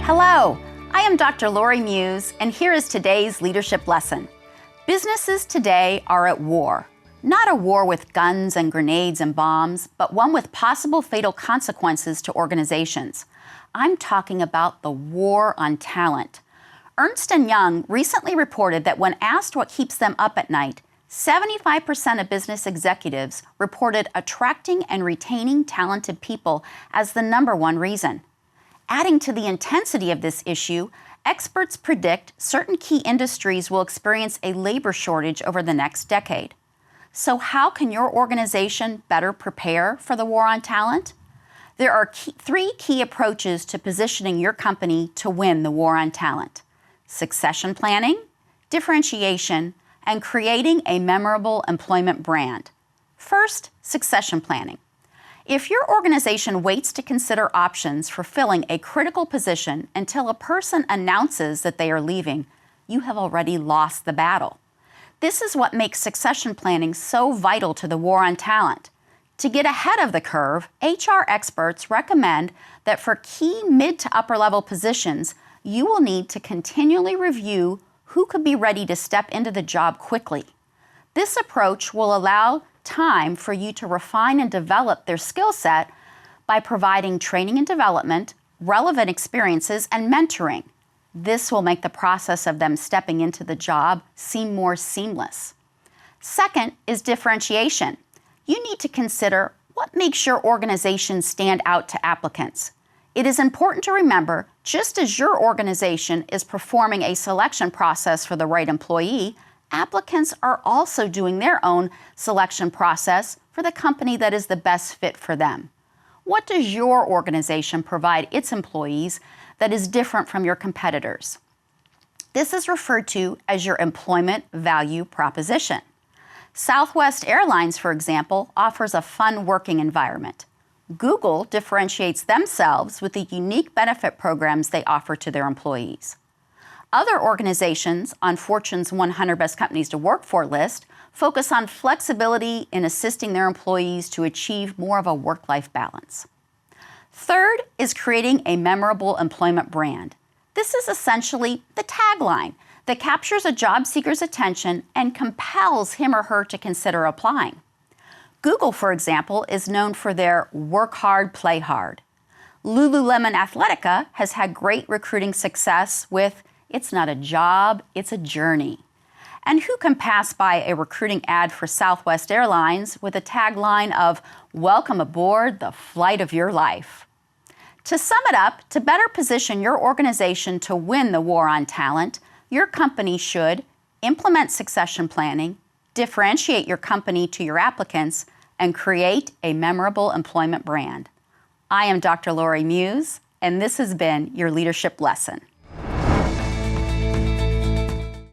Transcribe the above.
Hello, I am Dr. Lori Muse, and here is today's leadership lesson. Businesses today are at war. Not a war with guns and grenades and bombs, but one with possible fatal consequences to organizations. I'm talking about the war on talent. Ernst & Young recently reported that when asked what keeps them up at night, 75% of business executives reported attracting and retaining talented people as the #1 reason. Adding to the intensity of this issue, experts predict certain key industries will experience a labor shortage over the next decade. So how can your organization better prepare for the war on talent? There are three key approaches to positioning your company to win the war on talent: succession planning, differentiation, and creating a memorable employment brand. First, succession planning. If your organization waits to consider options for filling a critical position until a person announces that they are leaving, you have already lost the battle. This is what makes succession planning so vital to the war on talent. To get ahead of the curve, HR experts recommend that for key mid to upper level positions, you will need to continually review who could be ready to step into the job quickly. This approach will allow time for you to refine and develop their skill set by providing training and development, relevant experiences, and mentoring. This will make the process of them stepping into the job seem more seamless. Second is differentiation. You need to consider what makes your organization stand out to applicants. It is important to remember, just as your organization is performing a selection process for the right employee, applicants are also doing their own selection process for the company that is the best fit for them. What does your organization provide its employees that is different from your competitors? This is referred to as your employment value proposition. Southwest Airlines, for example, offers a fun working environment. Google differentiates themselves with the unique benefit programs they offer to their employees. Other organizations on Fortune's 100 Best Companies to Work For list focus on flexibility in assisting their employees to achieve more of a work-life balance. Third is creating a memorable employment brand. This is essentially the tagline that captures a job seeker's attention and compels him or her to consider applying. Google, for example, is known for their work hard, play hard. Lululemon Athletica has had great recruiting success with "It's not a job, it's a journey." And who can pass by a recruiting ad for Southwest Airlines with a tagline of "Welcome aboard the flight of your life"? To sum it up, to better position your organization to win the war on talent, your company should implement succession planning, differentiate your company to your applicants, and create a memorable employment brand. I am Dr. Lori Muse, and this has been your leadership lesson.